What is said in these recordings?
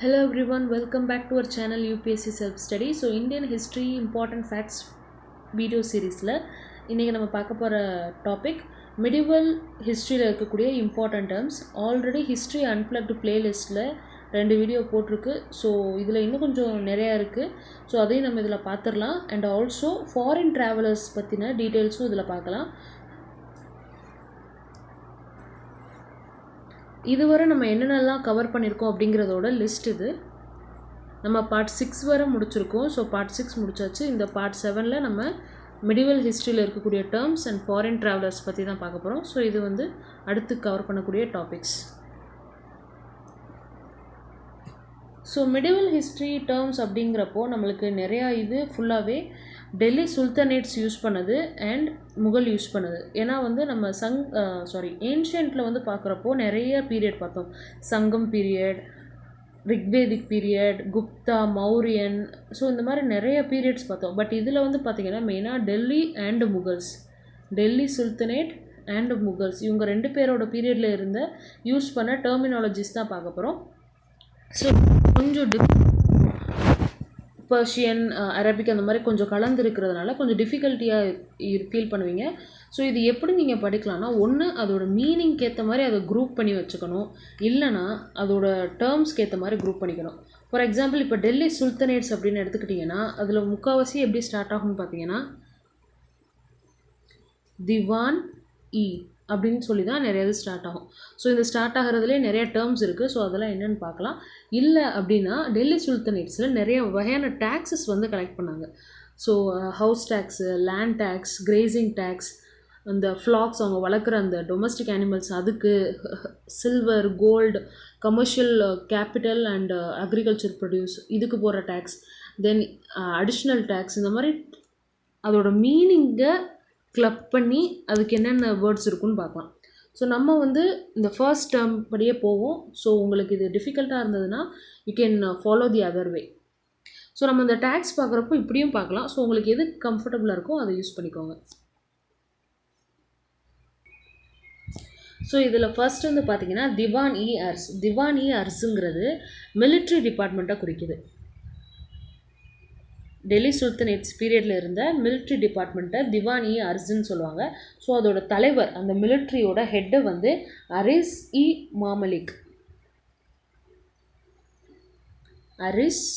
Hello everyone, welcome back to our channel UPSC Self Study. So Indian History Important Facts video சீரீஸில் இன்றைக்கி நம்ம பார்க்க போகிற topic medieval ஹிஸ்ட்ரியில் இருக்கக்கூடிய important terms. Already history unplugged பிளேலிஸ்ட்டில் 2 வீடியோ போட்டிருக்கு. ஸோ இதில் இன்னும் கொஞ்சம் நிறையா இருக்குது. ஸோ அதையும் நம்ம இதில் பார்த்துடலாம். அண்ட் ஆல்சோ ஃபாரின் ட்ராவலர்ஸ் பற்றின டீட்டெயில்ஸும் இதில் பார்க்கலாம். இதுவரை நம்ம என்னென்னலாம் கவர் பண்ணியிருக்கோம் அப்படிங்கிறதோட லிஸ்ட் இது. நம்ம பார்ட் 6 வரை முடிச்சிருக்கோம். ஸோ பார்ட் 6 முடிச்சாச்சு. இந்த பார்ட் 7ல் நம்ம மெடிவல் ஹிஸ்ட்ரியில் இருக்கக்கூடிய டேர்ம்ஸ் அண்ட் ஃபாரின் ட்ராவலர்ஸ் பற்றி தான் பார்க்க போகிறோம். ஸோ இது அடுத்து கவர் பண்ணக்கூடிய topics. So medieval history terms அப்படிங்கிறப்போ நம்மளுக்கு நிறையா இது ஃபுல்லாகவே டெல்லி சுல்தனேட்ஸ் யூஸ் பண்ணது அண்ட் முகல் யூஸ் பண்ணது. ஏன்னா நம்ம ஏன்ஷியன்ட்டில் பார்க்குறப்போ நிறைய பீரியட் பார்த்தோம். Sangam period, Rigvedic period, Gupta, Mauryan, so இந்த மாதிரி நிறைய பீரியட்ஸ் பார்த்தோம். பட் இதில் பார்த்திங்கன்னா மெயினாக Delhi and Mughals, Delhi sultanate and Mughals, இவங்க 2 பேரோட பீரியடில் இருந்த யூஸ் பண்ண டெர்மினாலஜிஸ் தான் பார்க்க போகிறோம். ஸோ கொஞ்சம் பர்ஷியன், அரபிக் அந்த மாதிரி கொஞ்சம் கலந்து இருக்கிறதுனால கொஞ்சம் டிஃபிகல்ட்டியாக ஃபீல் பண்ணுவீங்க. ஸோ இது எப்படி நீங்கள் படிக்கலாம்னா, ஒன்று அதோட மீனிங்க்கு ஏற்ற மாதிரி அதை குரூப் பண்ணி வச்சுக்கணும், இல்லைனா அதோட டேர்ம்ஸ்க்கு ஏற்ற மாதிரி குரூப் பண்ணிக்கணும். ஃபார் எக்ஸாம்பிள் இப்போ டெல்லி சுல்தனேட்ஸ் அப்படின்னு எடுத்துக்கிட்டிங்கன்னா அதில் முக்கால்வாசி எப்படி ஸ்டார்ட் ஆகும்னு பார்த்தீங்கன்னா திவான் இ அப்படின்னு சொல்லி தான் நிறைய இது ஸ்டார்ட் ஆகும். ஸோ இந்த ஸ்டார்ட் ஆகிறதுலேயே நிறைய டேர்ம்ஸ் இருக்குது. ஸோ அதெல்லாம் என்னென்னு பார்க்கலாம். இல்லை அப்படின்னா டெல்லி சுல்தனேட்ஸில் நிறைய வகையான டேக்ஸஸ் கலெக்ட் பண்ணாங்க. So house tax, land tax, grazing tax, அந்த ஃப்ளாக்ஸ் அவங்க வளர்க்குற அந்த டொமஸ்டிக் அனிமல்ஸ் அதுக்கு, silver, gold, commercial capital and agriculture produce இதுக்கு போகிற டேக்ஸ், தென் அடிஷ்னல் டேக்ஸ், இந்த மாதிரி அதோட மீனிங்கை கிளப் பண்ணி அதுக்கு என்னென்ன வேர்ட்ஸ் இருக்குன்னு பார்க்கலாம். ஸோ நம்ம இந்த ஃபர்ஸ்ட் டேர்ம் படியே போவோம். ஸோ உங்களுக்கு இது டிஃபிகல்ட்டாக இருந்ததுன்னா you can follow the other way. So நம்ம இந்த டேக்ஸ் பார்க்குறப்போ இப்படியும் பார்க்கலாம். ஸோ உங்களுக்கு எது கம்ஃபர்டபுளாக இருக்கோ அதை யூஸ் பண்ணிக்கோங்க. ஸோ இதில் ஃபர்ஸ்ட் பார்த்தீங்கன்னா திவான் இ அர்ஸ். திவான் இ அர்ஸுங்கிறது மிலிட்ரி டிபார்ட்மெண்ட்டை குறிக்குது. டெல்லி சுல்தனேட்ஸ் பீரியடில் இருந்த மிலிட்ரி டிபார்ட்மெண்ட்டை திவான் இ அர்ஸ்ன்னு சொல்லுவாங்க. ஸோ அதோட தலைவர், அந்த மிலிட்ரியோட ஹெட்டை அரிஸ் இ மாமலிக். அரிஸ்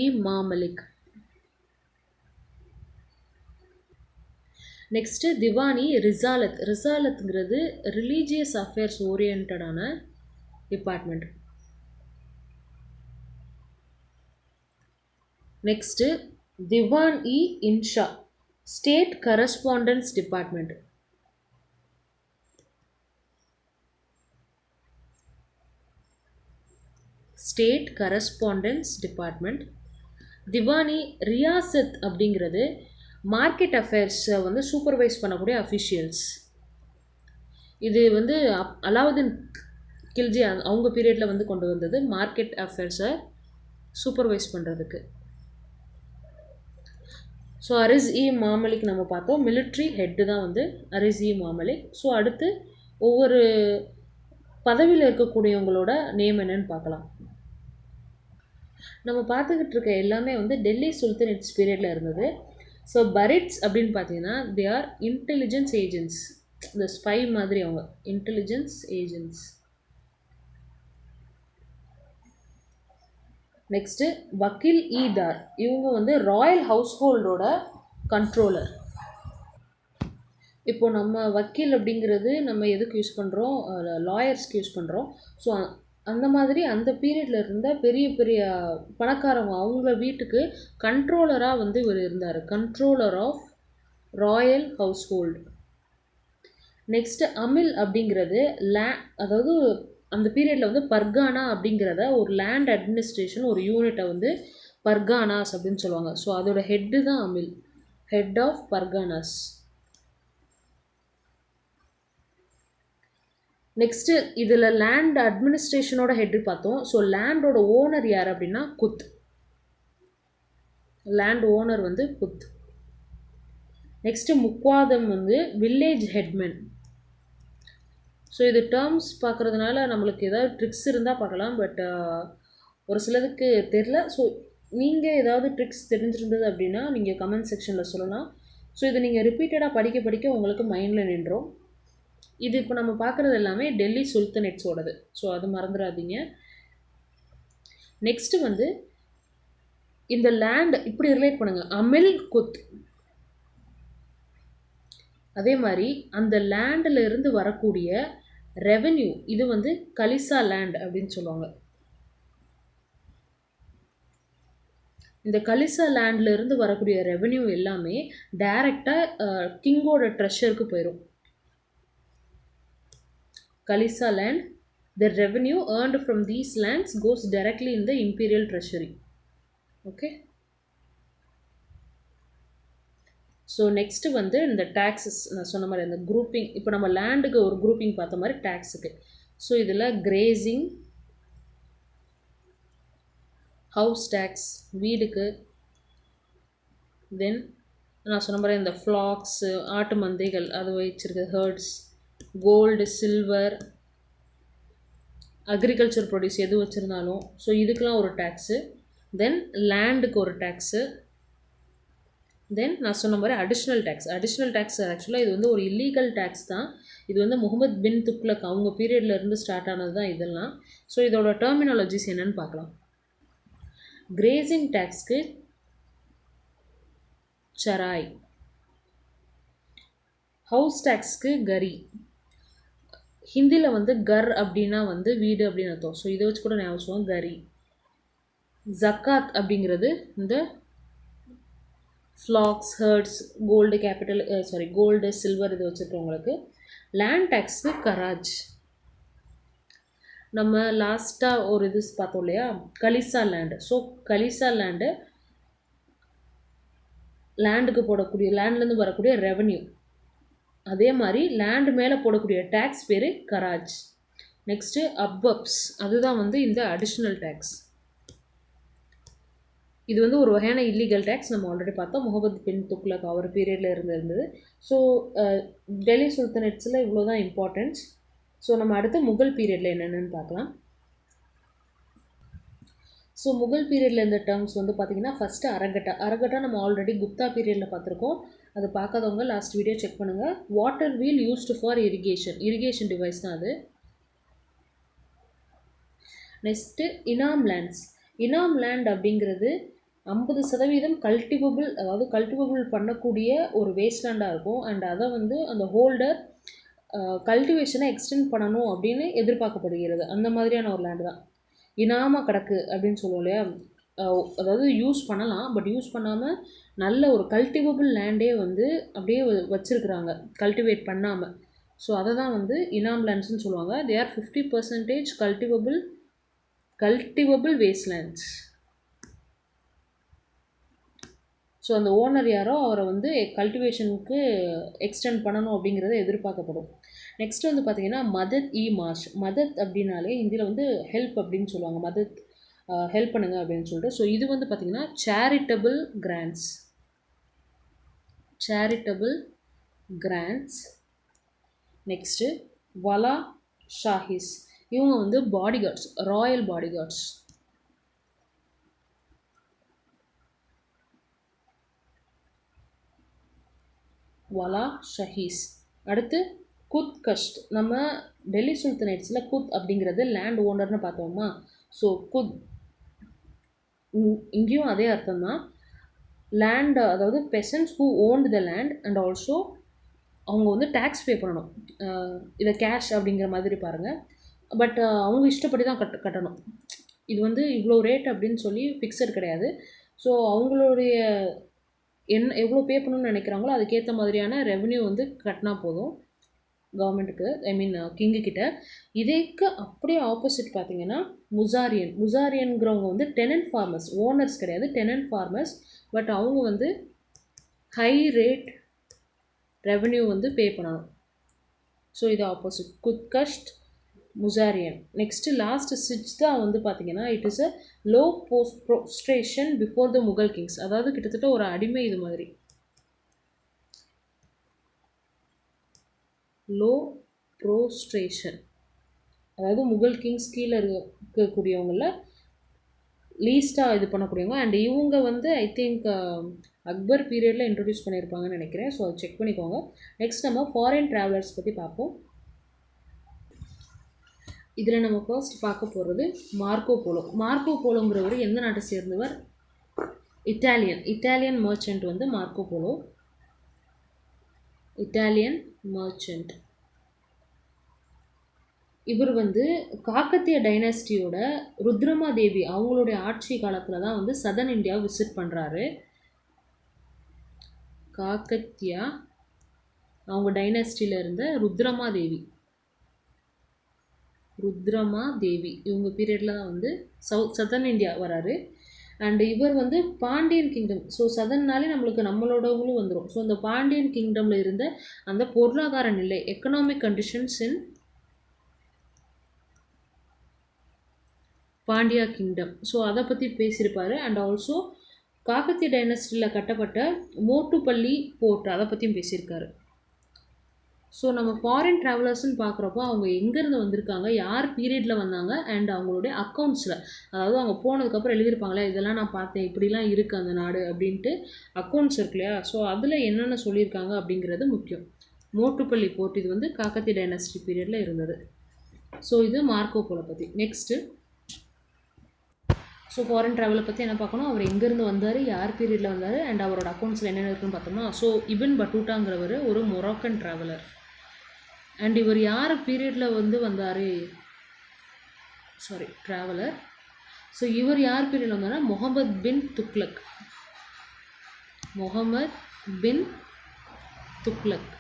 இ மாமலிக். நெக்ஸ்ட்டு திவானி ரிசாலத். ரிசாலத்துங்கிறது ரிலீஜியஸ் அஃபேர்ஸ் ஓரியன்டான department. Next Diwan i Insha, state correspondence department. State correspondence department. Diwani Riyasat அப்படிங்கிறது மார்க்கெட் அஃபேர்ஸை சூப்பர்வைஸ் பண்ணக்கூடிய அஃபிஷியல்ஸ். இது அலாவுதீன் கில்ஜி அவங்க பீரியடில் கொண்டு வந்தது மார்க்கெட் அஃபேர்ஸை சூப்பர்வைஸ் பண்ணுறதுக்கு. ஸோ அரிஸ் இ மாமலிக் நம்ம பார்த்தோம். மிலிட்ரி ஹெட்டு தான் அரிஸ் இ மாமலிக். ஸோ அடுத்து ஒவ்வொரு பதவியில் இருக்கக்கூடியவங்களோட நேம் என்னன்னு பார்க்கலாம். நம்ம பார்த்துக்கிட்டு இருக்க எல்லாமே டெல்லி சுல்தனேட்ஸ் பீரியடில் இருந்தது. ஸோ பரிட்ஸ் அப்படின்னு பார்த்தீங்கன்னா தே ஆர் இன்டெலிஜென்ஸ் ஏஜென்ட்ஸ். இந்த ஸ்பை மாதிரி அவங்க இன்டெலிஜென்ஸ் ஏஜென்ட்ஸ். நெக்ஸ்ட்டு வக்கீல் இ தார். இவங்க ராயல் ஹவுஸ் ஹோல்டோட கண்ட்ரோலர். இப்போது நம்ம வக்கீல் அப்படிங்கிறது நம்ம எதுக்கு யூஸ் பண்ணுறோம், லாயர்ஸ்க்கு யூஸ் பண்ணுறோம். ஸோ அந்த மாதிரி அந்த பீரியடில் இருந்த பெரிய பெரிய பணக்காரங்க அவங்கள வீட்டுக்கு கண்ட்ரோலராக இவர் இருந்தார். Controller of royal household. Next அமில் அப்படிங்கிறது அதாவது அந்த பீரியடில் பர்கானா அப்படிங்கிறத ஒரு லேண்ட் அட்மினிஸ்ட்ரேஷன் ஒரு யூனிட்டை பர்கானாஸ் அப்படின்னு சொல்லுவாங்க. ஸோ அதோட ஹெட்டு தான் Amil, head of parganas. Next இதில் லேண்ட் அட்மினிஸ்ட்ரேஷனோட ஹெட்டு பார்த்தோம். ஸோ லேண்டோட ஓனர் யார் அப்படின்னா Khut. Land owner Khut. Next Muqaddam village headman. So இது டேர்ம்ஸ் பார்க்குறதுனால நம்மளுக்கு ஏதாவது ட்ரிக்ஸ் இருந்தால் பார்க்கலாம், பட் ஒரு சிலதுக்கு தெரில. ஸோ நீங்கள் ஏதாவது ட்ரிக்ஸ் தெரிஞ்சிருந்தது அப்படின்னா நீங்கள் கமெண்ட் செக்ஷனில் சொல்லலாம். ஸோ இதை நீங்கள் ரிப்பீட்டடாக படிக்க படிக்க உங்களுக்கு மைண்டில் நின்றோம். இது இப்போ நம்ம பார்க்குறது எல்லாமே டெல்லி சுல்தனேட்ஸோடது, ஸோ அது மறந்துடாதீங்க. நெக்ஸ்ட்டு வந்து இந்த லேண்ட் இப்படி ரிலேட் பண்ணுங்கள், அமில் குத். அதே மாதிரி அந்த லேண்டில் இருந்து வரக்கூடிய ரெவென்யூ இது வந்து கலிசா லேண்ட் அப்படின்னு சொல்லுவாங்க. இந்த கலிசா லேண்டில் இருந்து வரக்கூடிய ரெவென்யூ எல்லாமே டைரெக்டாக கிங்கோட ட்ரெஷருக்கு போயிடும். கலிசா land, the revenue earned from these lands goes directly in the imperial treasury. Okay. So next வந்து இந்த டேக்ஸஸ் நான் சொன்ன மாதிரி இந்த குரூப்பிங், இப்போ நம்ம லேண்டுக்கு ஒரு குரூப்பிங் பார்த்த மாதிரி டேக்ஸுக்கு. ஸோ இதில் கிரேசிங், ஹவுஸ் டேக்ஸ் வீடுக்கு, தென் நான் சொன்ன மாதிரி இந்த ஃப்ளாக்ஸு ஆட்டு மந்தைகள் அது வச்சிருக்க herds, gold silver agriculture produce எது வச்சுருந்தாலும் ஸோ இதுக்கெலாம் ஒரு டேக்ஸு. தென் லேண்டுக்கு ஒரு டேக்ஸு. தென் நான் சொன்ன மாதிரி அடிஷ்னல் டேக்ஸ் ஆக்சுவலாக இது வந்து ஒரு இல்லீகல் டேக்ஸ் தான். இது வந்து முகமது பின் துக்ளக் அவங்க பீரியடில் இருந்து ஸ்டார்ட் ஆனது தான் இதெல்லாம். ஸோ இதோட டெர்மினாலஜிஸ் என்னென்னு பார்க்கலாம். கிரேசிங் டேக்ஸ்க்கு சராய், ஹவுஸ் டேக்ஸ்க்கு கரி. ஹிந்தியில் வந்து கர் அப்படின்னா வந்து வீடு அப்படின்னு அர்த்தம். ஸோ இதை வச்சு கூட ஞாபகம் கரி. ஜக்காத் அப்படிங்கிறது இந்த flocks, herds, gold gold silver இது வச்சுருக்கவங்களுக்கு. Land tax garage. நம்ம லாஸ்ட்டாக ஒரு இது பார்த்தோம் இல்லையா, கலிசா லேண்டு. ஸோ கலிசா லேண்டுக்கு போடக்கூடிய லேண்ட்லேருந்து வரக்கூடிய ரெவன்யூ. அதே மாதிரி லேண்டு மேலே போடக்கூடிய டேக்ஸ் பேர் கராஜ். நெக்ஸ்ட்டு அப்வப்ஸ், அதுதான் வந்து இந்த அடிஷ்னல் டேக்ஸ். இது வந்து ஒரு வகையான இல்லீகல் டேக்ஸ். நம்ம ஆல்ரெடி பார்த்தோம், முகமது பின் துக்ளக் அவர் பீரியடில் இருந்தது. ஸோ டெல்லி சுல்தனேட்ஸில் இவ்வளோ தான் இம்பார்ட்டன்ஸ். ஸோ நம்ம அடுத்து முகல் பீரியடில் என்னென்னு பார்க்கலாம். ஸோ முகல் பீரியடில் இந்த டேர்ம்ஸ் வந்து பார்த்திங்கன்னா ஃபஸ்ட்டு அரகட்டா நம்ம ஆல்ரெடி குப்தா பீரியடில் பார்த்துருக்கோம். அது பார்க்காதவங்க லாஸ்ட் வீடியோ செக் பண்ணுங்கள். Water wheel used for irrigation device தான் அது. நெக்ஸ்ட்டு இனாம் லேண்ட் அப்படிங்கிறது 50% கல்டிவபிள், அதாவது கல்டிவபிள் பண்ணக்கூடிய ஒரு வேஸ்ட்லேண்டாக இருக்கும். அண்ட் அதை வந்து அந்த ஹோல்டர் கல்டிவேஷனை எக்ஸ்டெண்ட் பண்ணணும் அப்படின்னு எதிர்பார்க்கப்படுகிறது. அந்த மாதிரியான ஒரு லேண்டு தான் இனாமாக கிடக்கு அப்படின்னு சொல்லுவோம் இல்லையா. அதாவது யூஸ் பண்ணலாம், பட் யூஸ் பண்ணாமல் நல்ல ஒரு கல்டிவபிள் லேண்டே வந்து அப்படியே வச்சுருக்குறாங்க கல்டிவேட் பண்ணாமல். ஸோ அதை தான் வந்து இனாம் லேண்ட்ஸ்ன்னு சொல்லுவாங்க. They are 50% cultivable wastelands. So அந்த ஓனர் யாரோ அவரை வந்து கல்டிவேஷனுக்கு எக்ஸ்டெண்ட் பண்ணணும் அப்படிங்கிறது எதிர்பார்க்கப்படும். நெக்ஸ்ட் வந்து பார்த்திங்கன்னா மதத் அப்படின்னாலே ஹிந்தியில் வந்து ஹெல்ப் அப்படின்னு சொல்லுவாங்க. மதத் ஹெல்ப் பண்ணுங்க அப்படின்னு சொல்லிட்டு. ஸோ இது வந்து பார்த்திங்கன்னா சேரிட்டபிள் கிராண்ட்ஸ். நெக்ஸ்ட்டு வலா ஷாஹிஸ், இவங்க வந்து பாடிகார்ட்ஸ், ராயல் பாடிகார்ட்ஸ். வலா ஷஹீஸ். அடுத்து குத் கஷ்ட். நம்ம டெல்லி சுல்தனேட்ஸில் குத் அப்படிங்கிறது லேண்ட் ஓனர்னு பார்த்தோமா. ஸோ குத் இங்கேயும் அதே அர்த்தம் தான். லேண்ட், அதாவது peasants who owned the land and also அவங்க வந்து டேக்ஸ் பே பண்ணணும். இதை கேஷ் அப்படிங்கிற மாதிரி பாருங்கள். பட் அவங்க இஷ்டப்படி தான் கட்டணும். இது வந்து இவ்வளோ ரேட் அப்படின்னு சொல்லி ஃபிக்ஸட் கிடையாது. ஸோ அவங்களுடைய எவ்வளோ பே பண்ணணும்னு நினைக்கிறாங்களோ அதுக்கேற்ற மாதிரியான ரெவன்யூ வந்து கட்டினா போதும் கவர்மெண்ட்டுக்கு, கிங்கு கிட்ட. இதேக்கு அப்படியே ஆப்போசிட் பார்த்தீங்கன்னா முசாரியன்கிறவங்க வந்து டெனன்ட் ஃபார்மர்ஸ், ஓனர்ஸ் கிடையாது, டெனன்ட் ஃபார்மர்ஸ். பட் அவங்க வந்து ஹை ரேட் ரெவன்யூ வந்து பே பண்ணணும். ஸோ இது opposite Khudkasht, Muzarian. Next last Sijda வந்து பார்த்திங்கன்னா it is a low prostration before the Mughal kings. அதாவது கிட்டத்தட்ட ஒரு அடிமை இது மாதிரி. லோ ப்ரோஸ்ட்ரேஷன், அதாவது முகல் கிங்ஸ் கீழே இருக்கக்கூடியவங்கள லீஸ்ட்டாக இது பண்ணக்கூடியவங்க. அண்ட் இவங்க வந்து ஐ திங்க் அக்பர் பீரியடில் இன்ட்ரடியூஸ் பண்ணியிருப்பாங்கன்னு நினைக்கிறேன். ஸோ அதை செக் பண்ணிக்கோங்க. நெக்ஸ்ட் நம்ம ஃபாரின் ட்ராவலர்ஸ் பற்றி பார்ப்போம். இதில் நம்ம ஃபர்ஸ்ட் பார்க்க போகிறது மார்க்கோ போலோ. மார்க்கோ போலோங்கிறவர் எந்த நாட்டை சேர்ந்தவர்? இட்டாலியன் மர்ச்சன்ட் வந்து மார்க்கோ போலோ. Italian merchant. இவர் வந்து காக்கத்திய டைனாஸ்டியோட ருத்ரமா தேவி அவங்களுடைய ஆட்சி காலத்தில் தான் வந்து சதர்ன் இந்தியாவை விசிட் பண்ணுறாரு. காக்கத்தியா அவங்க டைனாஸ்டியில் இருந்த ருத்ரமா தேவி இவங்க பீரியடில் தான் வந்து சதர்ன் இந்தியா வராரு. அண்ட் இவர் வந்து பாண்டியன் கிங்டம், ஸோ சதர்னாலே நம்மளோடவங்களும் வந்துடும். ஸோ அந்த பாண்டியன் கிங்டமில் இருந்த அந்த பொருளாதார நிலை, எக்கனாமிக் கண்டிஷன்ஸ் இன் பாண்டியா கிங்டம், ஸோ அதை பற்றி பேசியிருப்பார். அண்ட் ஆல்சோ காக்கத்திய டைனஸ்டியில் கட்டப்பட்ட மோட்டுப்பள்ளி போர்ட் அதை பற்றியும் பேசியிருக்காரு. ஸோ நம்ம ஃபாரின் ட்ராவலர்ஸ்ன்னு பார்க்குறப்போ அவங்க எங்கேருந்து வந்திருக்காங்க, யார் பீரியடில் வந்தாங்க, அண்ட் அவங்களுடைய அக்கௌண்ட்ஸில், அதாவது அவங்க போனதுக்கப்புறம் எழுதியிருப்பாங்களே இதெல்லாம் நான் பார்த்தேன், இப்படிலாம் இருக்குது அந்த நாடு அப்படின்ட்டு அக்கௌண்ட்ஸ் இருக்கு இல்லையா, ஸோ அதில் என்னென்ன சொல்லியிருக்காங்க அப்படிங்கிறது முக்கியம். மோட்டுப்பள்ளி போர்ட் இது வந்து காக்கத்திய டைனஸ்டி பீரியடில் இருந்தது. ஸோ இது மார்க்கோ போலோ பற்றி. நெக்ஸ்ட்டு ஸோ ஃபாரின் ட்ராவலை பற்றி என்ன பார்க்கணும், அவர் எங்கேருந்து வந்தார், யார் பீரியடில் வந்தார், அண்ட் அவரோட அக்கௌண்ட்ஸில் என்னென்ன இருக்குன்னு பார்த்தோம்னா, ஸோ இபின் பட்டூட்டாங்கிறவர் ஒரு மொராக்கன் ட்ராவலர். அண்ட் இவர் யார் பீரியடில் வந்து வந்தார், ட்ராவலர். ஸோ இவர் யார் பீரியடில் வந்தார்னா முகமது பின் துக்ளக்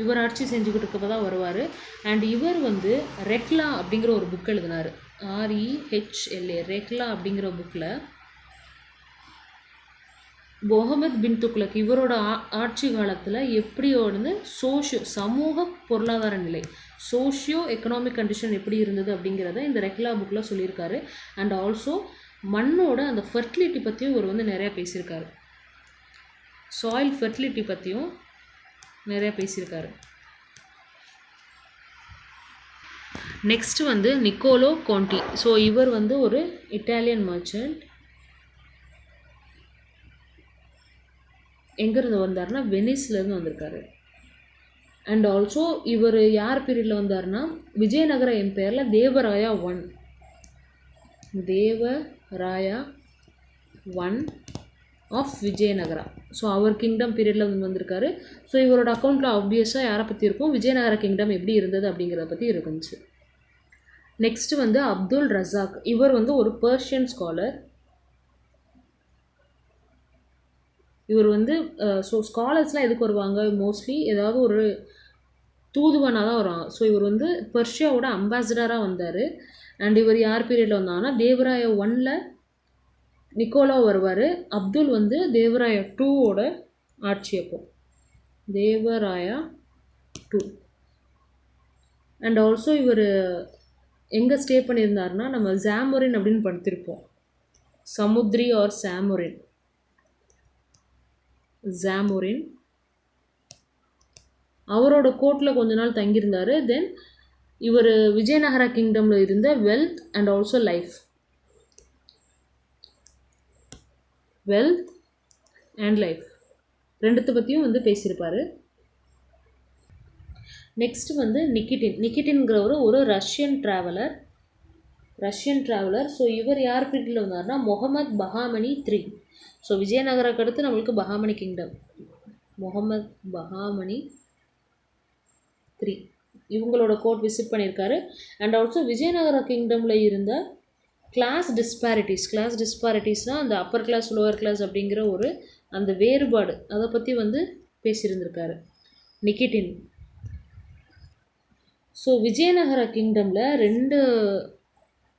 இவர் ஆட்சி செஞ்சுக்கிட்டு இருக்கப்போ தான் வருவார். அண்ட் இவர் வந்து ரெக்லா அப்படிங்கிற ஒரு புக் எழுதினார். REHLA ரெக்லா அப்படிங்கிற புக்கில் முகமது பின் துக்ளக் இவரோட ஆட்சி காலத்தில் எப்படி வந்து சமூக பொருளாதார நிலை, சோஷியோ எக்கனாமிக் கண்டிஷன் எப்படி இருந்தது அப்படிங்கிறத இந்த ரெக்லா புக்கில் சொல்லியிருக்காரு. அண்ட் ஆல்சோ மண்ணோட அந்த ஃபெர்டிலிட்டி பற்றியும் இவர் வந்து நிறையா பேசியிருக்காரு. சாயில் ஃபெர்டிலிட்டி பற்றியும் நிறையா பேசியிருக்காரு. நெக்ஸ்ட்டு வந்து நிக்கோலோ கோண்டி. ஸோ இவர் வந்து ஒரு இட்டாலியன் மர்ச்சன்ட். எங்கேருந்து வந்தார்னா வெனிஸ்லேருந்து வந்திருக்காரு. அண்ட் ஆல்சோ இவர் யார் பீரியடில் வந்தார்னா விஜயநகர எம்பையரில் Devaraya one of Vijayanagara, so அவர் கிங்டம் பீரியடில் வந்திருக்காரு. ஸோ இவரோட அக்கௌண்ட்டில் ஆப்வியஸாக யாரை பற்றி இருக்கும், விஜயநகர கிங்டம் எப்படி இருந்தது அப்படிங்கிறத பற்றி இருந்துச்சு. நெக்ஸ்ட்டு வந்து அப்துல் ரஸாக். இவர் வந்து ஒரு பர்ஷியன் ஸ்காலர். இவர் வந்து ஸோ ஸ்காலர்ஸ்லாம் எதுக்கு வருவாங்க, மோஸ்ட்லி ஏதாவது ஒரு தூதுவனாக தான் வருவாங்க. ஸோ இவர் வந்து பர்ஷியாவோட அம்பாசிடராக வந்தார். அண்ட் இவர் யார் பீரியடில் வந்தாங்கன்னா தேவராயா 1ல் நிக்கோலோ வருவார். அப்துல் வந்து தேவராயா 2வோட ஆட்சி அப்போ, தேவராயா 2. அண்ட் ஆல்சோ இவர் எங்கே ஸ்டே பண்ணியிருந்தாருன்னா நம்ம ஜாமோரின் அப்படின்னு படுத்திருப்போம், சமுத்ரி ஆர் ஜாமோரின் அவரோட கோர்ட்டில் கொஞ்ச நாள் தங்கியிருந்தார். தென் இவர் விஜயநகர கிங்டமில் இருந்த வெல்த் அண்ட் ஆல்சோ லைஃப் ரெண்டுத்தை பற்றியும் வந்து பேசியிருப்பார். நெக்ஸ்ட்டு வந்து நிக்கிட்டின்ங்கிறவர் ஒரு ரஷ்யன் ட்ராவலர். ஸோ இவர் யார் பீரியடில் வந்தார்னா முகமது பஹாமனி 3. ஸோ விஜயநகருக்கு அடுத்து நம்மளுக்கு பஹாமனி கிங்டம், முகமது பஹாமனி 3 இவங்களோட கோர்ட் விசிட் பண்ணியிருக்காரு. அண்ட் ஆல்சோ விஜயநகர கிங்டமில் இருந்த கிளாஸ் டிஸ்பாரிட்டிஸ்னால் அந்த அப்பர் கிளாஸ் லோவர் கிளாஸ் அப்படிங்கிற ஒரு அந்த வேறுபாடு, அதை பற்றி வந்து பேசியிருந்திருக்காரு நிக்கிட்டின். ஸோ விஜயநகர கிங்டமில்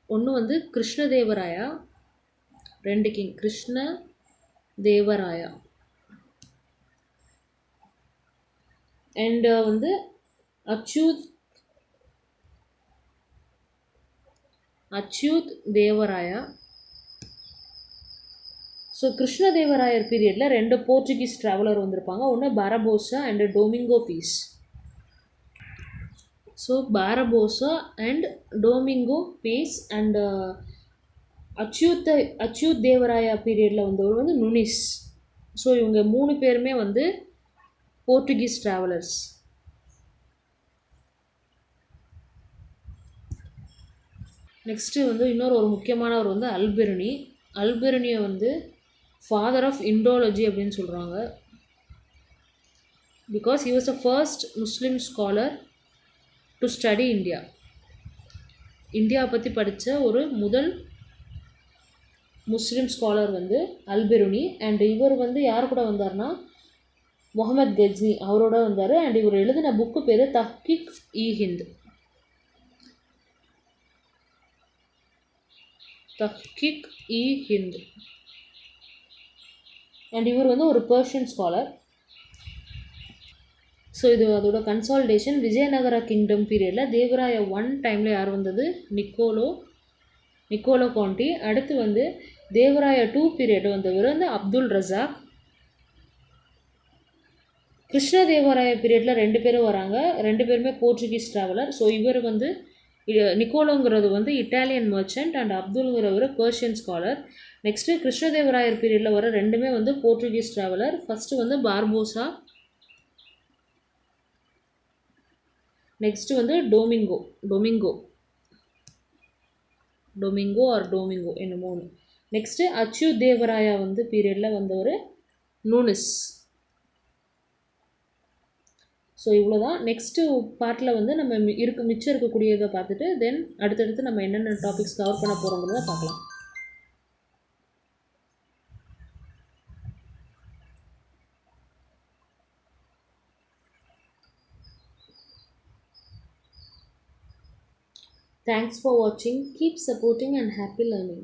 ஒன்று வந்து கிருஷ்ணதேவராயா, 2 கிங் கிருஷ்ணதேவராயா அண்ட் வந்து அச்சுத் தேவராயா. ஸோ கிருஷ்ணதேவராயர் பீரியடில் 2 போர்ச்சுகீஸ் ட்ராவலர் வந்திருப்பாங்க. ஒன்று Barbosa and Domingo Paes. So Barbosa and Domingo Paes and Achyut Devaraya பீரியடில் வந்தவர் வந்து நுனிஸ். ஸோ இவங்க 3 பேருமே வந்து போர்ச்சுகீஸ் ட்ராவலர்ஸ். நெக்ஸ்ட்டு வந்து இன்னொரு ஒரு முக்கியமானவர் வந்து அல்பெருனி. அல்பெருனியை வந்து ஃபாதர் ஆஃப் இண்டோலஜி அப்படின்னு சொல்கிறாங்க. Because he was the first Muslim scholar to study India. India பற்றி படித்த ஒரு முதல் முஸ்லீம் ஸ்காலர் வந்து அல்பெருனி. அண்ட் இவர் வந்து யார் கூட வந்தார்னா முகமது கஜ்னி அவரோட வந்தார். அண்ட் இவர் எழுதின புக்கு பேர் தஹ்கீக் இ ஹிந்த். தஹ்கீக் இ ஹிந்த். அண்ட் இவர் வந்து ஒரு பெர்ஷியன் ஸ்காலர். ஸோ இது அதோட கன்சால்டேஷன். விஜயநகரா கிங்டம் பீரியடில் தேவராய 1 டைமில் யார் வந்தது? நிக்கோலோ காண்டி. அடுத்து வந்து தேவராய 2 பீரியட் வந்தவர் வந்து அப்துல் ரசாக். கிருஷ்ணதேவராய பீரியடில் 2 பேரும் வராங்க. 2 பேருமே போர்ச்சுகீஸ் ட்ராவலர். ஸோ இவர் வந்து நிக்கோலோங்கிறது வந்து இட்டாலியன் மர்ச்சன்ட் அண்ட் அப்துல்ங்கிறவர் பெர்ஷியன் ஸ்காலர். நெக்ஸ்ட்டு கிருஷ்ணதேவராயர் பீரியடில் வர 2மே வந்து போர்ச்சுகீஸ் ட்ராவலர். ஃபஸ்ட்டு வந்து பார்போசா, நெக்ஸ்ட்டு வந்து டொமிங்கோ என்னமோ ஒன்று. நெக்ஸ்ட்டு அச்சுத் தேவராயா வந்து பீரியடில் வந்தவர் நூனிஸ். ஸோ இவ்வளோ தான். நெக்ஸ்ட்டு பார்ட்டில் வந்து நம்ம மிச்சம் இருக்கக்கூடியதை பார்த்துட்டு தென் அடுத்தடுத்து நம்ம என்னென்ன டாபிக்ஸ் கவர் பண்ண போகிறோங்கிறத பார்க்கலாம். Thanks for watching. Keep supporting and happy learning.